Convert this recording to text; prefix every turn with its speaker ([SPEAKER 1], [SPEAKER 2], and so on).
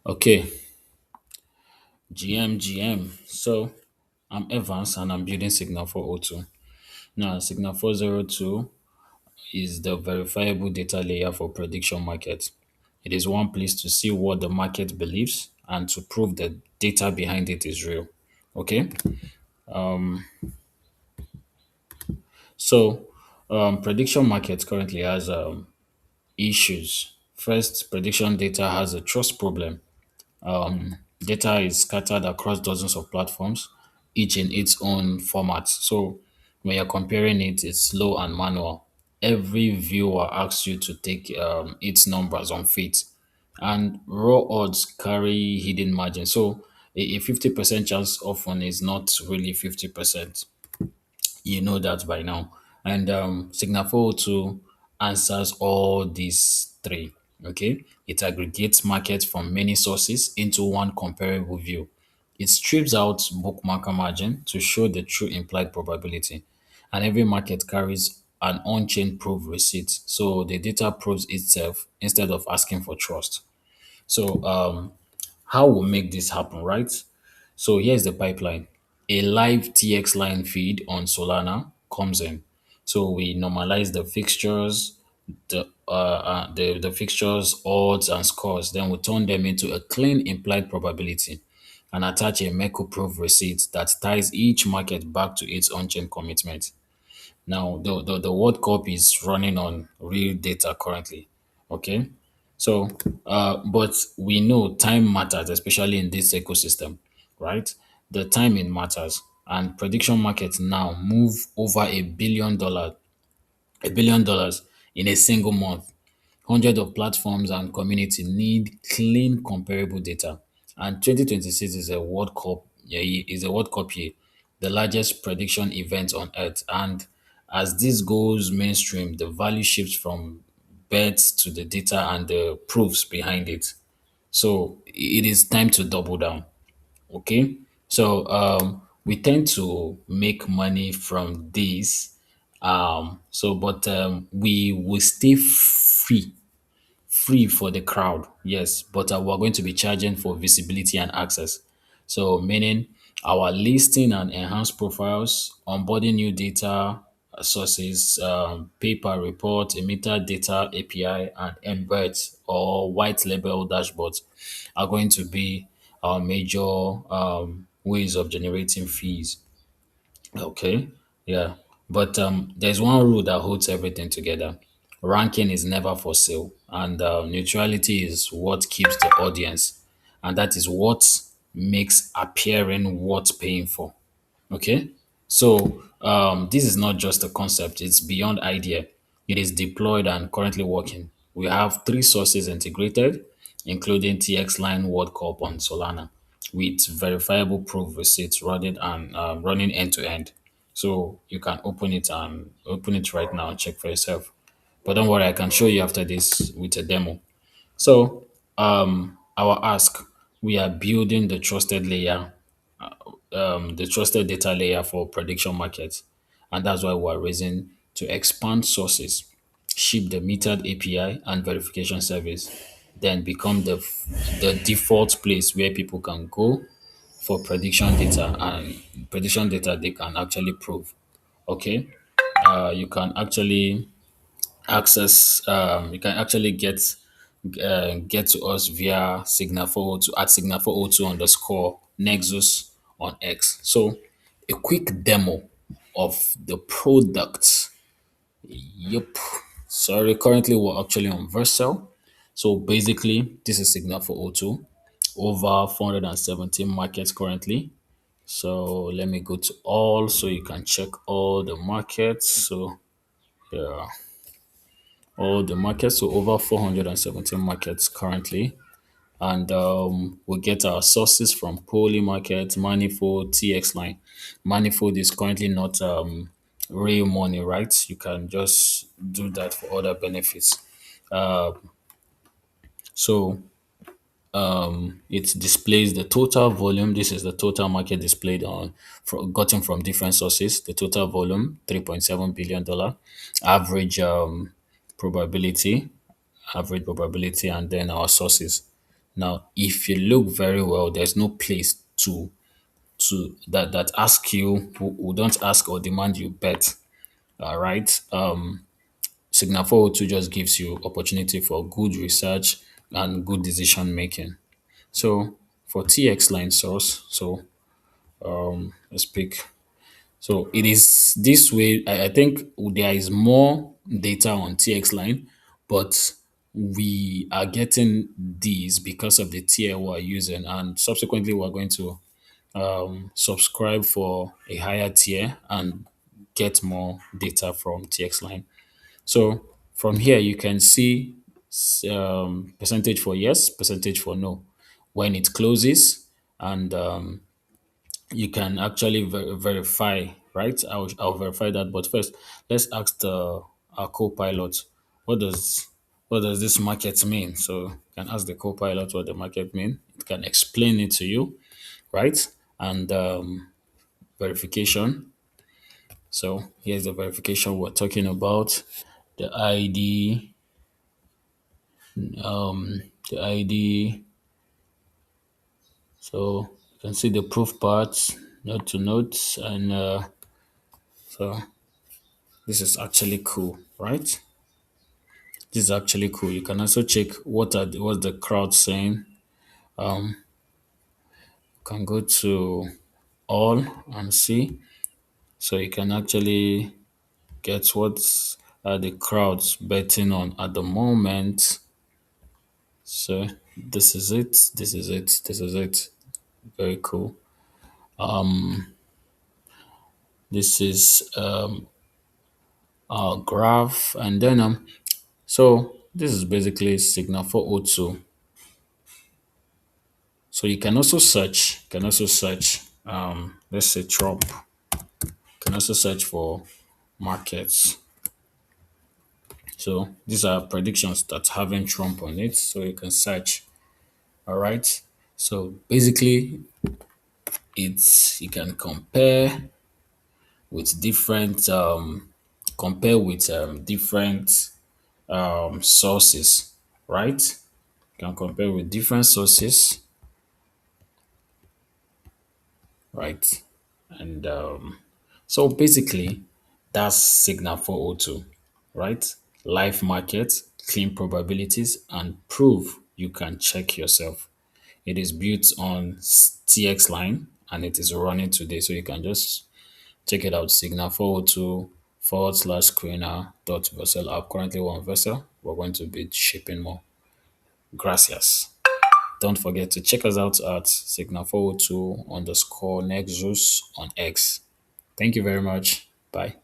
[SPEAKER 1] Okay, GM. So I'm Evans and I'm building Signal 402. Now, Signal 402 is the verifiable data layer for prediction market. It is one place to see what the market believes and to prove the data behind it is real. Okay, so prediction market currently has issues. First, prediction data has a trust problem. Data is scattered across dozens of platforms, each in its own format. So when you're comparing it, it's slow and manual. Every viewer asks you to take its numbers on faith, and raw odds carry hidden margin. So a 50% chance often is not really 50%. You know that by now. And Signal 402 answers all these three. Okay. It aggregates markets from many sources into one comparable view. It strips out bookmaker margin to show the true implied probability. And every market carries an on-chain proof receipt. So the data proves itself instead of asking for trust. So how we make this happen, right? So here's the pipeline. A live TX line feed on Solana comes in. So we normalize the fixtures, the fixtures, odds, and scores. Then we turn them into a clean implied probability and attach a Merkle proof receipt that ties each market back to its on-chain commitment. Now, the World Cup is running on real data currently. Okay. So, but we know time matters, especially in this ecosystem, right? The timing matters. And prediction markets now move over $1 billion in a single month. Hundreds of platforms and community need clean, comparable data. And 2026 is a World Cup year, the largest prediction event on earth. And as this goes mainstream, the value shifts from bets to the data and the proofs behind it. So it is time to double down. Okay. So we tend to make money from this. But we will stay free for the crowd, yes, but we're going to be charging for visibility and access. So, meaning our listing and enhanced profiles, onboarding new data sources, paper report, emitter data API, and embeds or white label dashboards are going to be our major ways of generating fees. Okay, yeah. But there's one rule that holds everything together. Ranking is never for sale, and neutrality is what keeps the audience, and that is what makes appearing worth paying for. Okay. So this is not just a concept, it's beyond idea. It is deployed and currently working. We have three sources integrated, including TX Line World Cup on Solana, with verifiable proof receipts running end to end. So you can open it right now and check for yourself. But don't worry, I can show you after this with a demo. So our ask, we are building the trusted data layer for prediction markets. And that's why we're raising to expand sources, ship the metered API and verification service, then become the default place where people can go for prediction data they can actually prove. Okay. You can actually you can actually get to us via Signal 402 at Signal 402 underscore Nexus on X. So a quick demo of the product. Yep. Sorry, currently we're actually on Vercel. So basically, this is Signal 402. Over 417 markets currently. So let me go to all so you can check all the markets. So yeah, all the markets. So over 417 markets currently. And we get our sources from Poly Market, Manifold, TX Line. Manifold is currently not real money, right? You can just do that for other benefits. Uh, so it displays the total volume. This is the total market displayed gotten from different sources. The total volume, $3.7 billion. Average probability, average probability, and then our sources. Now, if you look very well, there's no place that ask you who don't ask or demand you bet. All right. Signal 402 just gives you opportunity for good research and good decision making. So for TX line source, so let's pick. So it is this way. I think there is more data on TX line, but we are getting these because of the tier we're using, and subsequently we're going to subscribe for a higher tier and get more data from TX line. So from here, you can see percentage for yes, percentage for no when it closes, and you can actually verify, right? I'll verify that. But first, let's ask our co-pilot, what does what does this market mean? So you can ask the co-pilot what the market mean. It can explain it to you, right? And verification. So here's the verification we're talking about. The ID, the ID. So you can see the proof parts, note to notes, and so this is actually cool, right? This is actually cool. You can also check what's the crowd saying. You can go to all and see. So you can actually get what's the crowds betting on at the moment. So this is it. This is it. This is it. Very cool. This is our graph, and then so this is basically Signal 402. So you can also search. You can also search. Let's say Trump. You can also search for markets. So these are predictions that having Trump on it. So you can search. All right. So basically, it's you can with different compare with different sources, right? You can compare with different sources, right? And so basically, that's Signal 402, right? Live market, clean probabilities, and prove you can check yourself. It is built on TX line and it is running today. So you can just check it out. Signal 402 forward slash screener dot vessel app. Currently one vessel. We're going to be shipping more. Gracias. Don't forget to check us out at Signal 402 underscore Nexus on X. Thank you very much. Bye.